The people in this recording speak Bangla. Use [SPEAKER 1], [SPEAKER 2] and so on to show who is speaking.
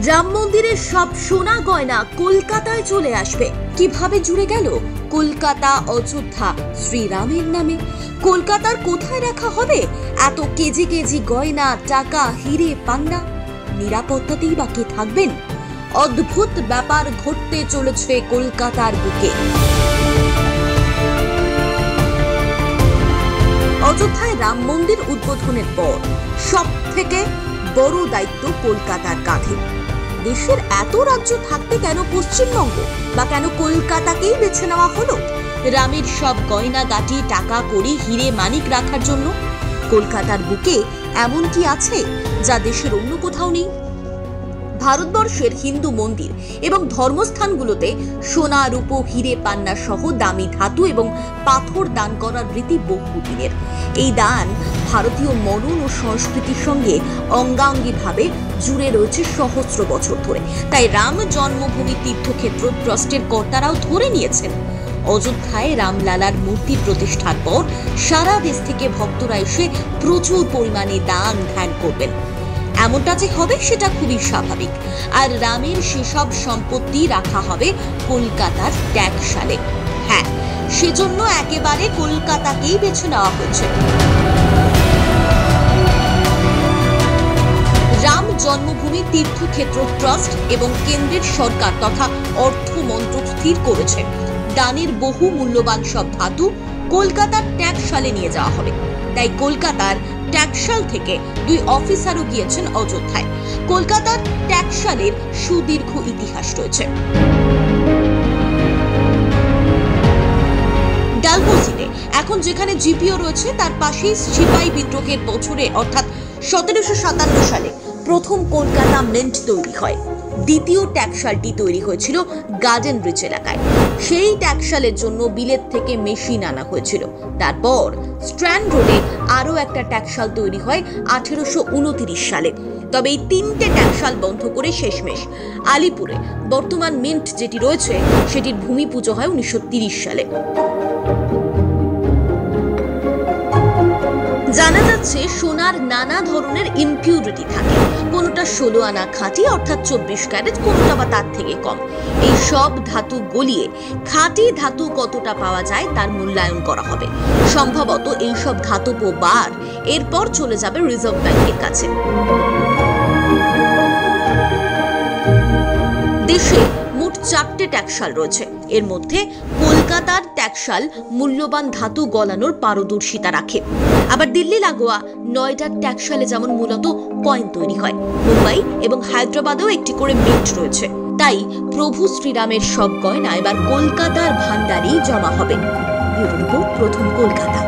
[SPEAKER 1] রাম মন্দিরের সব সোনা গয়না কলকাতায় চলে আসবে। কিভাবে জুড়ে গেল কলকাতা অযোধ্যা শ্রীরামের নামে? কলকাতার কোথায় রাখা হবে এত কেজি কেজি গয়না, টাকা, হিরে, পান্না? নিরাপত্তাতেই বা কে থাকবেন? অদ্ভুত ব্যাপার ঘটতে চলেছে কলকাতার বুকে। অযোধ্যায় রাম মন্দির উদ্বোধনের পর সব থেকে বড় দায়িত্ব কলকাতার কাঁধে। দেশের এত রাজ্য থাকতে কেন পশ্চিমবঙ্গ বা কেন কলকাতাকেই বেছে নেওয়া হলো রামের সব গয়না গাটি, টাকা কড়ি, হিরে মানিক রাখার জন্য? কলকাতার বুকে এমন কি আছে যা দেশের অন্য কোথাও নেই? ভারতবর্ষের হিন্দু মন্দির এবং ধর্মস্থানগুলোতে সোনা, রূপো, হিরে, পান্না সহ দামি ধাতু এবং পাথর দান করার রীতি বহুদিনের। এই দান ভারতীয় মনন ও সংস্কৃতির সঙ্গে অঙ্গাঙ্গিভাবে জুড়ে রয়েছে সহস্র বছর ধরে। তাই রাম জন্মভূমি তীর্থক্ষেত্র ট্রাস্টের কর্তারাও ধরে নিয়েছেন অযোধ্যায় রামলালার মূর্তি প্রতিষ্ঠার পর সারা দেশ থেকে ভক্তরা এসে প্রচুর পরিমাণে দান ধ্যান করবেন। এমনটা যে হবে সেটা খুবই স্বাভাবিক। আর রামের সেসব সম্পত্তি রাখা হবে কলকাতার ট্যাক্সশালে। হ্যাঁ, সেজন্য একেবারে কলকাতাকেই বেছে নেওয়া হয়েছে। রাম জন্মভূমি তীর্থক্ষেত্র ট্রাস্ট এবং কেন্দ্রের সরকার তথা অর্থ মন্ত্রক স্থির করেছে দানের বহু মূল্যবান সব ধাতু কলকাতার ট্যাক্সশালে নিয়ে যাওয়া হবে। তাই কলকাতার ট্যাক্সশাল থেকে দুই অফিসারও গিয়েছেন অযোধ্যায়। কলকাতার ট্যাক্সশালের সুদীর্ঘ ইতিহাস রয়েছে। ডালহৌসিতে এখন যেখানে জিপিও রয়েছে তার পাশেই সিপাহী বিদ্রোহের বছরে অর্থাৎ 1757 সালে প্রথম কলকাতা মিন্ট তৈরি হয়। দ্বিতীয় ট্যাক্সশালটি তৈরি হয়েছিল গার্ডেন ব্রিজ এলাকায়। সেই ট্যাক্সশালের জন্য বিলেত থেকে মেশিন আনা হয়েছিল। তারপর স্ট্র্যান্ড রোডে আরও একটা ট্যাক্সশাল তৈরি হয় 1829 সালে। তবে এই তিনটে ট্যাক্সশাল বন্ধ করে শেষমেশ আলিপুরে বর্তমান মিন্ট যেটি রয়েছে সেটির ভূমি পুজো হয় 1930 সালে। জানা যাচ্ছে সোনার নানা ধরনের ইম্পিউরিটি থাকে। কোনোটা 16 আনা খাঁটি অর্থাৎ 24 ক্যারেট, কোনোটা বা তার থেকে কম। এই সব ধাতু গলিয়ে খাঁটি ধাতু কতটা পাওয়া যায় তার মূল্যায়ন করা হবে। সম্ভবত এই সব ধাতব বার এরপর চলে যাবে রিজার্ভ ব্যাংকের কাছে। দেশে মোট 4টে ট্যাক্সশাল রয়েছে। এর মধ্যে কলকাতার ট্যাক্সশাল মূল্যবান ধাতু গলানোর পারদর্শিতা রাখে। আবার দিল্লি লাগোয়া নয়ডার ট্যাক্সশালে যেমন মূলত কয়েন তৈরি হয়। মুম্বাই এবং হায়দ্রাবাদেও একটি করে মিন্ট রয়েছে। তাই প্রভু শ্রীরামের সব গয়না এবার কলকাতার ভান্ডারেই জমা হবে। ব্যুরো রিপোর্ট, প্রথম কলকাতা।